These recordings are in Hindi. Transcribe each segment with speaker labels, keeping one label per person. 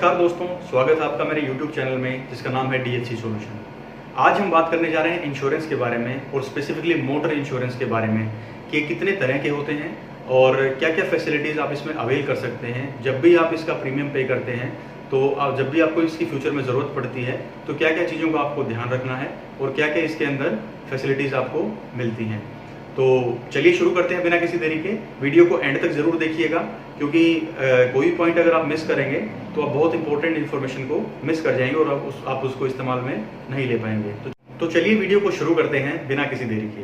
Speaker 1: नमस्कार दोस्तों, स्वागत है आपका मेरे YouTube चैनल में जिसका नाम है DHC सॉल्यूशन। आज हम बात करने जा रहे हैं इंश्योरेंस के बारे में और स्पेसिफिकली मोटर इंश्योरेंस के बारे में कि कितने तरह के होते हैं और क्या क्या फैसिलिटीज़ आप इसमें अवेल कर सकते हैं। जब भी आप इसका प्रीमियम पे करते हैं तो जब भी आपको इसकी फ्यूचर में ज़रूरत पड़ती है तो क्या क्या चीज़ों का आपको ध्यान रखना है और क्या क्या इसके अंदर फैसिलिटीज़ आपको मिलती हैं। तो चलिए शुरू करते हैं बिना किसी देरी के। वीडियो को एंड तक ज़रूर देखिएगा क्योंकि कोई पॉइंट अगर आप मिस करेंगे तो आप बहुत इंपॉर्टेंट इन्फॉर्मेशन को मिस कर जाएंगे और आप उसको इस्तेमाल में नहीं ले पाएंगे। तो चलिए वीडियो को शुरू करते हैं बिना किसी देरी के।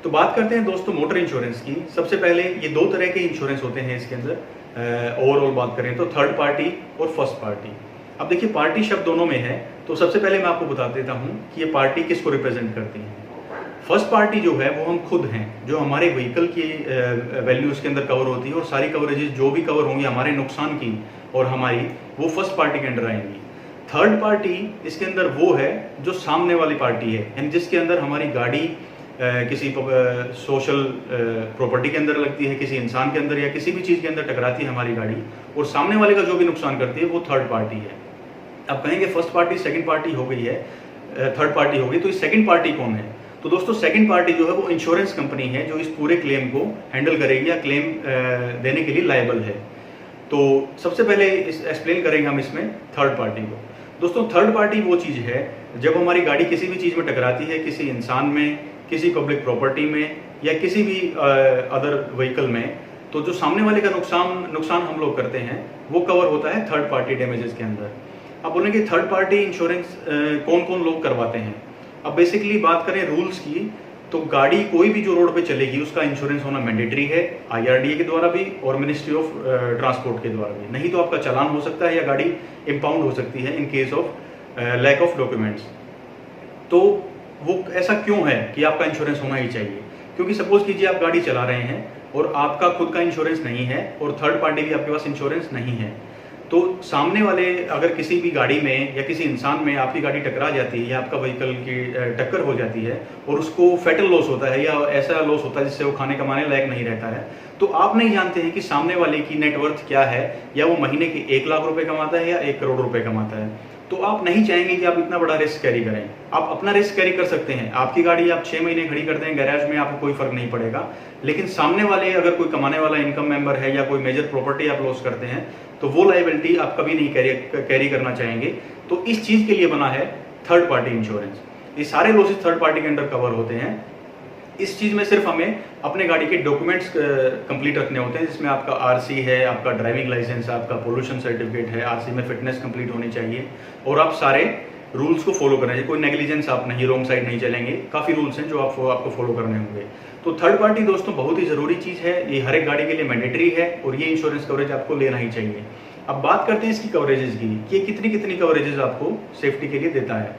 Speaker 1: तो बात करते हैं दोस्तों मोटर इंश्योरेंस की। सबसे पहले ये दो तरह के इंश्योरेंस होते हैं इसके अंदर। ओवरऑल बात करें तो थर्ड पार्टी और फर्स्ट पार्टी। अब देखिए पार्टी शब्द दोनों में है, तो सबसे पहले मैं आपको बता देता हूँ कि ये पार्टी किसको रिप्रेजेंट करती है। फर्स्ट पार्टी जो है वो हम खुद हैं, जो हमारे व्हीकल की वैल्यू उसके अंदर कवर होती है और सारी कवरेजेस जो भी कवर होंगी हमारे नुकसान की और हमारी, वो फर्स्ट पार्टी के अंडर आएंगी। थर्ड पार्टी इसके अंदर वो है जो सामने वाली पार्टी है, यानी जिसके अंदर हमारी गाड़ी किसी सोशल प्रॉपर्टी के अंदर लगती है, किसी इंसान के अंदर या किसी भी चीज़ के अंदर टकराती है हमारी गाड़ी और सामने वाले का जो भी नुकसान करती है वो थर्ड पार्टी है। अब कहेंगे फर्स्ट पार्टी सेकंड पार्टी हो गई है, थर्ड पार्टी हो गई, तो इस सेकंड पार्टी कौन है? तो दोस्तों सेकंड पार्टी जो है वो इंश्योरेंस कंपनी है जो इस पूरे क्लेम को हैंडल करेगी या क्लेम देने के लिए लायबल है। तो सबसे पहले एक्सप्लेन करेंगे हम इसमें थर्ड पार्टी को। दोस्तों थर्ड पार्टी वो चीज़ है जब हमारी गाड़ी किसी भी चीज़ में टकराती है, किसी इंसान में, किसी पब्लिक प्रॉपर्टी में या किसी भी अदर व्हीकल में, तो जो सामने वाले का नुकसान हम लोग करते हैं वो कवर होता है थर्ड पार्टी डैमेजेस के अंदर। अब बोलेंगे थर्ड पार्टी इंश्योरेंस कौन कौन लोग करवाते हैं। अब बेसिकली बात करें रूल्स की, तो गाड़ी कोई भी जो रोड पे चलेगी उसका इंश्योरेंस होना मैंडेटरी है, IRDA के द्वारा भी और मिनिस्ट्री ऑफ ट्रांसपोर्ट के द्वारा भी। नहीं तो आपका चालान हो सकता है या गाड़ी इम्पाउंड हो सकती है in case of lack of documents. तो वो ऐसा क्यों है कि आपका इंश्योरेंस होना ही चाहिए? क्योंकि सपोज कीजिए आप गाड़ी चला रहे हैं और आपका खुद का इंश्योरेंस नहीं है और थर्ड पार्टी भी आपके पास इंश्योरेंस नहीं है, तो सामने वाले अगर किसी भी गाड़ी में या किसी इंसान में आपकी गाड़ी टकरा जाती है या आपका व्हीकल की टक्कर हो जाती है और उसको फैटल लॉस होता है या ऐसा लॉस होता है जिससे वो खाने कमाने लायक नहीं रहता है, तो आप नहीं जानते हैं कि सामने वाले की नेटवर्थ क्या है, या वो महीने के 1 लाख रुपए कमाता है या 1 करोड़ रुपए कमाता है। तो आप नहीं चाहेंगे कि आप इतना बड़ा रिस्क कैरी करें। आप अपना रिस्क कैरी कर सकते हैं, आपकी गाड़ी आप 6 महीने खड़ी कर दें गैराज में, आपको कोई फर्क नहीं पड़ेगा। लेकिन सामने वाले अगर कोई कमाने वाला इनकम मेंबर है या कोई मेजर प्रॉपर्टी आप लॉस करते हैं तो वो लायबिलिटी आप कभी नहीं कैरी करना चाहेंगे। तो इस चीज के लिए बना है थर्ड पार्टी इंश्योरेंस। ये सारे लॉसेस थर्ड पार्टी के अंडर कवर होते हैं। इस चीज में सिर्फ हमें अपने गाड़ी के डॉक्यूमेंट्स कंप्लीट रखने होते हैं, जिसमें आपका RC है, आपका ड्राइविंग लाइसेंस है, आपका पोल्यूशन सर्टिफिकेट है, RC में फिटनेस कंप्लीट होनी चाहिए और आप सारे रूल्स को फॉलो करना चाहिए। कोई नेग्लिजेंस आप नहीं, रॉन्ग साइड नहीं चलेंगे। काफ़ी रूल्स हैं जो आपको फॉलो करने होंगे। तो थर्ड पार्टी दोस्तों बहुत ही ज़रूरी चीज़ है, ये हर एक गाड़ी के लिए मैंडेटरी है और ये इंश्योरेंस कवरेज आपको लेना ही चाहिए। अब बात करते हैं इसकी कवरेजेस की कि कितनी कितनी कवरेजेस आपको सेफ्टी के लिए देता है।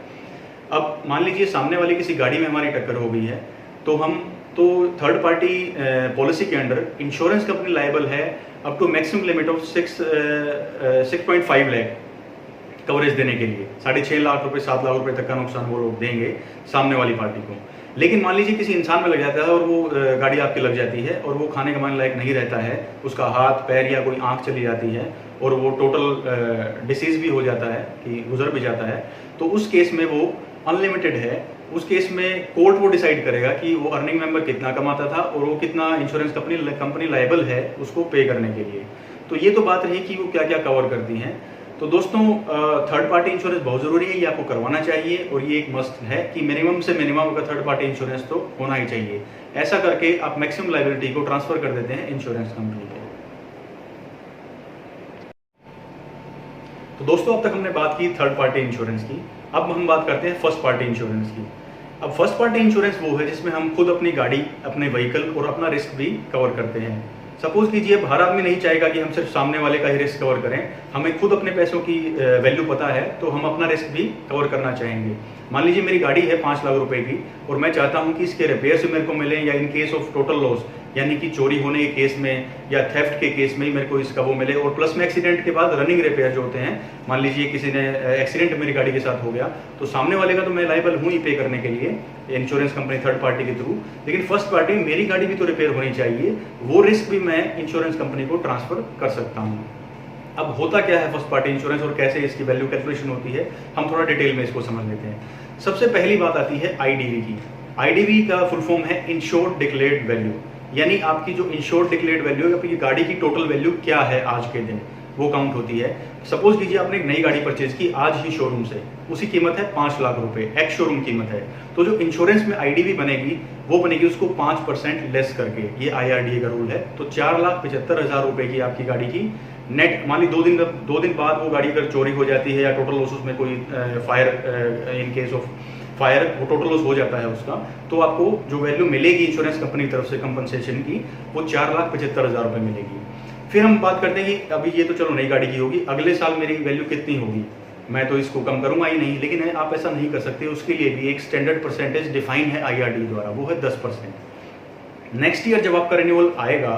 Speaker 1: अब मान लीजिए सामने वाली किसी गाड़ी में हमारी टक्कर हो गई है तो थर्ड पार्टी पॉलिसी के अंडर इंश्योरेंस कंपनी लायबल है up to maximum limit of 6.5 lakh coverage देने के लिए। 6.5 लाख रुपए 7 लाख रुपए तक का नुकसान वो लोग देंगे सामने वाली पार्टी को। लेकिन मान लीजिए किसी इंसान में लग जाता है और वो गाड़ी आपकी लग जाती है और वो खाने कमाने लायक नहीं रहता है, उसका हाथ पैर या कोई आंख चली जाती है और वो टोटल डिसीज भी हो जाता है कि गुजर भी जाता है, तो उस केस में वो अनलिमिटेड है। उस केस में कोर्ट वो डिसाइड करेगा कि वो अर्निंग मेंबर कितना कमाता था और वो कितना इंश्योरेंस कंपनी लायबल है उसको पे करने के लिए। तो ये तो बात रही कि वो क्या क्या कवर करती हैं। तो दोस्तों थर्ड पार्टी इंश्योरेंस बहुत ज़रूरी है, ये आपको करवाना चाहिए और ये एक मस्ट है कि मिनिमम से मिनिमम का थर्ड पार्टी इंश्योरेंस तो होना ही चाहिए। ऐसा करके आप मैक्सिमम लायबिलिटी को ट्रांसफर कर देते हैं इंश्योरेंस कंपनी को। तो दोस्तों अब तक हमने बात की थर्ड पार्टी इंश्योरेंस की, अब हम बात करते हैं फर्स्ट पार्टी इंश्योरेंस की। अब फर्स्ट पार्टी इंश्योरेंस वो है जिसमें हम खुद अपनी गाड़ी, अपने व्हीकल और अपना रिस्क भी कवर करते हैं। सपोज कीजिए हर आदमी नहीं चाहेगा कि हम सिर्फ सामने वाले का ही रिस्क कवर करें, हमें खुद अपने पैसों की वैल्यू पता है तो हम अपना रिस्क भी कवर करना चाहेंगे। मान लीजिए मेरी गाड़ी है 5 लाख रुपए की और मैं चाहता हूं कि इसके रिपेयर से मेरे को मिले या इन केस ऑफ टोटल लॉस, यानी कि चोरी होने के केस में या थेफ्ट के केस में ही मेरे को इसका वो मिले, और प्लस में एक्सीडेंट के बाद रनिंग रिपेयर जो होते हैं, मान लीजिए किसी ने एक्सीडेंट मेरी गाड़ी के साथ हो गया तो सामने वाले का तो मैं लायबल हूँ ही पे करने के लिए इंश्योरेंस कंपनी थर्ड पार्टी के थ्रू, लेकिन फर्स्ट पार्टी मेरी गाड़ी भी तो रिपेयर होनी चाहिए, वो रिस्क भी मैं इंश्योरेंस कंपनी को ट्रांसफर कर सकता हूँ। अब होता क्या है फर्स्ट पार्टी इंश्योरेंस और कैसे इसकी वैल्यू कैलकुलेशन होती है, हम थोड़ा डिटेल में इसको समझ लेते हैं। सबसे पहली बात आती है आईडीवी की। आईडीवी का फुल फॉर्म है इंश्योर्ड डिक्लेयर्ड वैल्यू, यानी आपकी जो इंश्योर्ड डिक्लेयर्ड वैल्यू है, आपकी गाड़ी की टोटल वैल्यू क्या है आज के दिन, वो काउंट होती है। सपोज कीजिए आपने एक नई गाड़ी परचेज की आज ही शोरूम से, उसी कीमत है 5 लाख रुपए, एक्स शोरूम कीमत है। तो जो इंश्योरेंस में आईडीवी बनेगी वो बनेगी उसको 5% लेस करके, ये आईआरडीए का रूल है। तो 4,75,000 रुपए की आपकी गाड़ी की नेट, मान ली 2 दिन बाद वो गाड़ी अगर चोरी हो जाती है या टोटल लॉस उसमें कोई fire, in case of fire वो टोटल लॉस हो जाता है उसका, तो आपको जो वैल्यू मिलेगी इंश्योरेंस कंपनी की तरफ से कंपनसेशन की, वो 4,75,000 रुपए मिलेगी। फिर हम बात करते हैं कि अभी ये तो चलो नई गाड़ी की होगी, अगले साल मेरी वैल्यू कितनी होगी, मैं तो इसको कम करूंगा ही नहीं, लेकिन आप ऐसा नहीं कर सकते। उसके लिए भी एक स्टैंडर्ड परसेंटेज डिफाइन है आईआरडी द्वारा, वो है 10%। नेक्स्ट ईयर जब आपका रिन्यूअल आएगा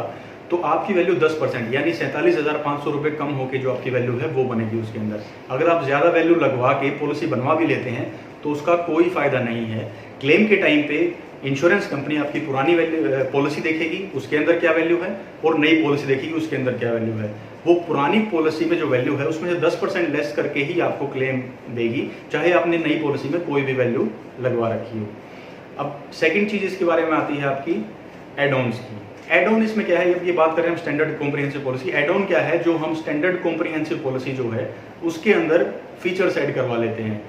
Speaker 1: तो आपकी वैल्यू 10% यानी 47,500 रुपए कम होकर जो आपकी वैल्यू है वो बनेगी उसके अंदर। अगर आप ज्यादा वैल्यू लगवा के पॉलिसी बनवा भी लेते हैं तो उसका कोई फायदा नहीं है। क्लेम के टाइम पे इंश्योरेंस कंपनी आपकी पुरानी वैल्यू पॉलिसी देखेगी, उसके अंदर क्या वैल्यू है, और नई पॉलिसी देखेगी उसके अंदर क्या वैल्यू है। वो पुरानी पॉलिसी में जो वैल्यू है उसमें से 10% लेस करके ही आपको क्लेम देगी, चाहे आपने नई पॉलिसी में कोई भी वैल्यू लगवा रखी हो। अब सेकंड चीज इसके बारे में आती है आपकी एड ऑन्स की। एड ऑन इसमें क्या है, अब ये बात कर रहे हैं हम standard comprehensive policy. Add on क्या है, जो हम स्टैंडर्ड कॉम्प्रिहेंसिव पॉलिसी जो है उसके अंदर फीचर्स ऐड करवा लेते हैं।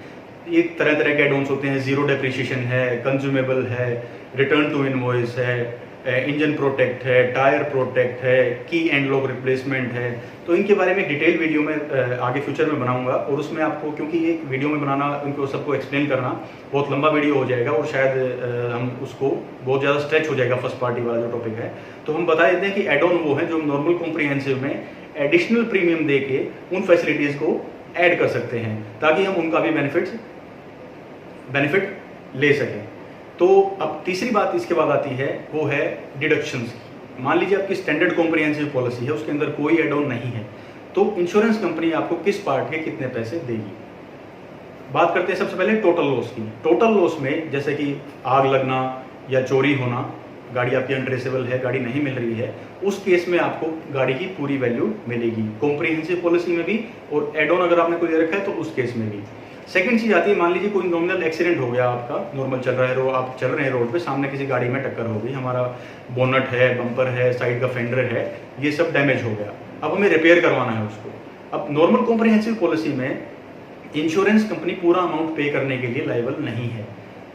Speaker 1: ये तरह तरह के एड ऑन्स होते हैं, जीरो डेप्रिसिएशन है, कंज्यूमेबल है, रिटर्न टू इनवॉइस है, इंजन प्रोटेक्ट है, टायर प्रोटेक्ट है, की एंड लॉक रिप्लेसमेंट है। तो इनके बारे में डिटेल वीडियो में आगे फ्यूचर में बनाऊंगा, और उसमें आपको, क्योंकि एक वीडियो में बनाना उनको सबको एक्सप्लेन करना बहुत लंबा वीडियो हो जाएगा और शायद हम उसको बहुत ज़्यादा स्ट्रेच हो जाएगा फर्स्ट पार्टी वाला जो टॉपिक है। तो हम बता देते हैं कि एड ऑन वो है जो नॉर्मल कॉम्प्रिहेंसिव में एडिशनल प्रीमियम दे के उन फैसिलिटीज़ को ऐड कर सकते हैं ताकि हम उनका भी बेनिफिट ले सकें। तो अब तीसरी बात इसके बाद आती है वो है डिडक्शंस की। मान लीजिए आपकी स्टैंडर्ड कॉम्प्रिहेंसिव पॉलिसी है, उसके अंदर कोई एड ऑन नहीं है, तो इंश्योरेंस कंपनी आपको किस पार्ट के कितने पैसे देगी। बात करते हैं सबसे पहले टोटल लॉस की। टोटल लॉस में जैसे कि आग लगना या चोरी होना, गाड़ी आपकी अनट्रेसेबल है, गाड़ी नहीं मिल रही है, उस केस में आपको गाड़ी की पूरी वैल्यू मिलेगी कॉम्प्रिहेंसिव पॉलिसी में भी, और एड ऑन अगर आपने कोई दे रखा है तो उस केस में भी। सेकंड चीज आती है, मान लीजिए कोई नॉर्मल एक्सीडेंट हो गया आपका, नॉर्मल चल रहा है आप चल रहे हैं रोड पे, सामने किसी गाड़ी में टक्कर हो गई, हमारा बोनट है, बम्पर है, साइड का फेंडर है, ये सब डैमेज हो गया, अब हमें रिपेयर करवाना है उसको। अब नॉर्मल कॉम्प्रिहेंसिव पॉलिसी में इंश्योरेंस कंपनी पूरा अमाउंट पे करने के लिए लायबल नहीं है,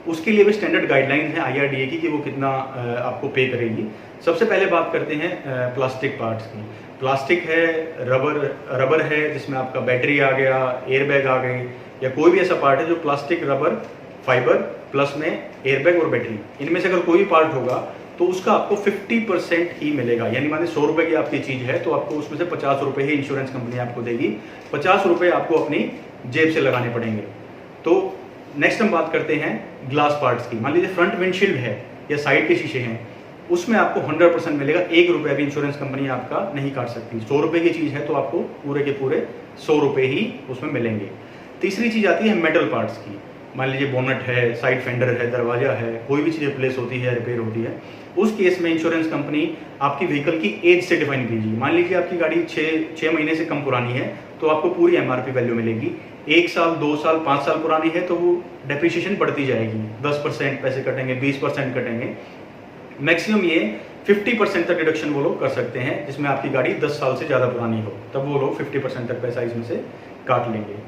Speaker 1: उसके लिए भी स्टैंडर्ड गाइडलाइंस है आईआरडीए की कि वो कितना आपको पे करेगी। सबसे पहले बात करते हैं प्लास्टिक पार्ट्स की। प्लास्टिक है, रबर है जिसमें आपका बैटरी आ गया, एयरबैग आ गई, या कोई भी ऐसा पार्ट है जो प्लास्टिक, रबर, फाइबर प्लस में एयरबैग और बैटरी, इनमें से अगर कोई भी पार्ट होगा तो उसका आपको 50% ही मिलेगा। यानी माने 100 रुपए की आपकी चीज है तो आपको उसमें से 50 रुपए ही इंश्योरेंस कंपनी आपको देगी, 50 रुपए आपको अपनी जेब से लगाने पड़ेंगे। तो नेक्स्ट हम बात करते हैं ग्लास पार्ट्स की। मान लीजिए फ्रंट विंडशील्ड है या साइड के शीशे हैं, उसमें आपको 100% मिलेगा, 1 रुपया भी इंश्योरेंस कंपनी आपका नहीं काट सकती। 100 रुपए की चीज है तो आपको पूरे के पूरे 100 रुपए ही उसमें मिलेंगे। तीसरी चीज आती है मेटल पार्ट्स की। मान लीजिए बोनट है, साइड फेंडर है, दरवाजा है, कोई भी चीज रिप्लेस होती है, रिपेयर होती है, उस केस में इंश्योरेंस कंपनी आपकी व्हीकल की एज से डिफाइन कीजिए। मान लीजिए आपकी गाड़ी 6 महीने से कम पुरानी है तो आपको पूरी एमआरपी वैल्यू मिलेगी। 1 साल, 2 साल, 5 साल पुरानी है तो वो डेप्रिसिएशन बढ़ती जाएगी, 10% पैसे कटेंगे, 20% कटेंगे, मैक्सिमम ये 50% तक डिडक्शन वो लोग कर सकते हैं, जिसमें आपकी गाड़ी 10 साल से ज़्यादा पुरानी हो, तब वो लोग 50% तक पैसा इसमें से काट लेंगे।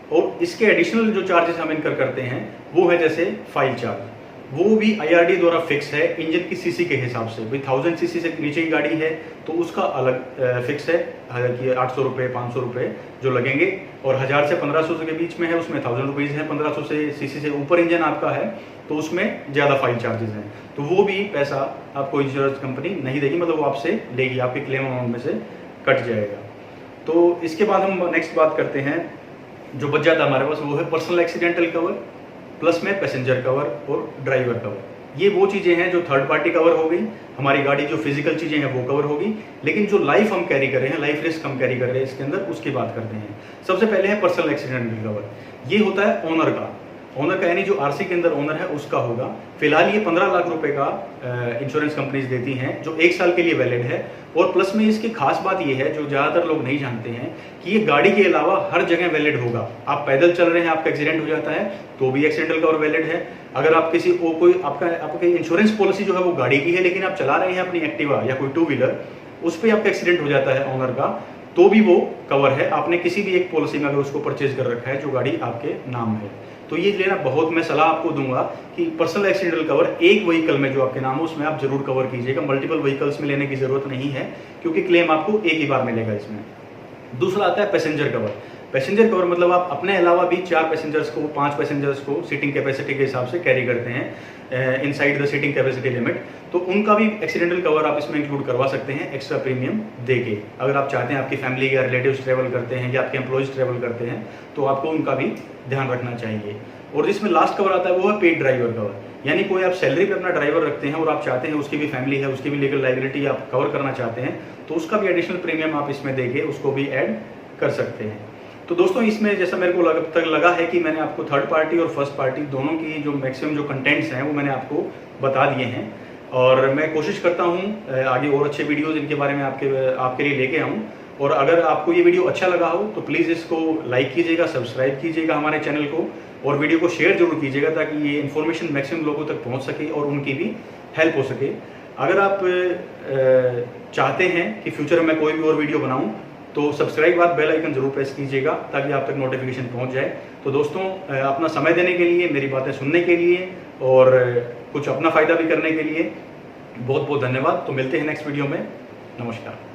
Speaker 1: और इसके एडिशनल जो चार्जेस हम इनकर करते हैं वो है जैसे फाइल चार्ज, वो भी आईआरडी द्वारा फिक्स है इंजन की सीसी के हिसाब से। भाई 1000 सीसी से नीचे की गाड़ी है तो उसका अलग फिक्स है, हालांकि 800 रुपये, 500 रुपये जो लगेंगे, और 1000 से 1500 के बीच में है उसमें 1000 रुपीज़ है, 1500 से सीसी से ऊपर इंजन आपका है तो उसमें ज़्यादा फाइल चार्जेस हैं, तो वो भी पैसा आपको इंश्योरेंस कंपनी नहीं देगी, मतलब वो आपसे लेगी, आपके क्लेम अमाउंट में से कट जाएगा। तो इसके बाद हम नेक्स्ट बात करते हैं, जो बच जाता है हमारे पास वो है पर्सनल एक्सीडेंटल कवर प्लस में पैसेंजर कवर और ड्राइवर कवर। ये वो चीज़ें हैं जो थर्ड पार्टी कवर हो गई, हमारी गाड़ी जो फिजिकल चीज़ें हैं वो कवर होगी, लेकिन जो लाइफ हम कैरी कर रहे हैं, लाइफ रिस्क हम कैरी कर रहे हैं इसके अंदर, उसकी बात करते हैं। सबसे पहले है पर्सनल एक्सीडेंटल कवर। ये होता है ओनर का। ओनर का यानी जो आरसी के अंदर ओनर है उसका होगा। फिलहाल ये 15 लाख रुपए का इंश्योरेंस कंपनीज देती हैं जो 1 साल के लिए वैलिड है। और प्लस में इसकी खास बात ये है जो ज़्यादातर लोग नहीं जानते हैं कि ये गाड़ी के अलावा हर जगह वैलिड होगा। आप पैदल चल रहे हैं, आपका एक्सीडेंट हो जाता है तो भी एक्सीडेंटल कवर वैलिड है। अगर आप किसी कोई आपका इंश्योरेंस पॉलिसी जो है वो गाड़ी की है लेकिन आप चला रहे हैं अपनी एक्टिवा या कोई 2 व्हीलर, उस पर आपका एक्सीडेंट हो जाता है ओनर का, तो भी वो कवर है। आपने किसी भी एक पॉलिसी में अगर उसको परचेज कर रखा है जो गाड़ी आपके नाम है, तो ये लेना बहुत मैं सलाह आपको दूंगा कि पर्सनल एक्सीडेंटल कवर एक व्हीकल में जो आपके नाम हो उसमें आप जरूर कवर कीजिएगा। मल्टीपल व्हीकल्स में लेने की जरूरत नहीं है क्योंकि क्लेम आपको एक ही बार मिलेगा इसमें। दूसरा आता है पैसेंजर कवर। पैसेंजर कवर मतलब आप अपने अलावा भी 4 पैसेंजर्स को, 5 पैसेंजर्स को सीटिंग कैपेसिटी के हिसाब से कैरी करते हैं inside the seating capacity limit, तो उनका भी एक्सीडेंटल कवर आप इसमें इंक्लूड करवा सकते हैं एक्स्ट्रा प्रीमियम देके। अगर आप चाहते हैं आपकी फैमिली या रिलेटिव्स ट्रेवल करते हैं या आपके एम्प्लॉयज ट्रेवल करते हैं तो आपको उनका भी ध्यान रखना चाहिए। और जिसमें लास्ट कवर आता है वो है पेड ड्राइवर कवर, यानी कोई आप सैलरी पे अपना ड्राइवर रखते हैं और आप चाहते हैं उसकी भी फैमिली है, उसकी भी लीगल लायबिलिटी आप कवर करना चाहते हैं तो उसका भी एडिशनल प्रीमियम आप इसमें देके उसको भी ऐड कर सकते हैं। तो दोस्तों इसमें जैसा मेरे को अब तक लगा है कि मैंने आपको थर्ड पार्टी और फर्स्ट पार्टी दोनों की जो मैक्सिमम जो कंटेंट्स हैं वो मैंने आपको बता दिए हैं। और मैं कोशिश करता हूँ आगे और अच्छे वीडियोज़ इनके बारे में आपके लिए लेके आऊँ। और अगर आपको ये वीडियो अच्छा लगा हो तो प्लीज़ इसको लाइक कीजिएगा, सब्सक्राइब कीजिएगा हमारे चैनल को, और वीडियो को शेयर जरूर कीजिएगा ताकि ये इन्फॉर्मेशन मैक्सिमम लोगों तक पहुँच सके और उनकी भी हेल्प हो सके। अगर आप चाहते हैं कि फ्यूचर में कोई भी और वीडियो बनाऊँ तो सब्सक्राइब बाद बेल आइकन जरूर प्रेस कीजिएगा ताकि आप तक नोटिफिकेशन पहुंच जाए। तो दोस्तों अपना समय देने के लिए, मेरी बातें सुनने के लिए और कुछ अपना फ़ायदा भी करने के लिए बहुत बहुत धन्यवाद। तो मिलते हैं नेक्स्ट वीडियो में। नमस्कार।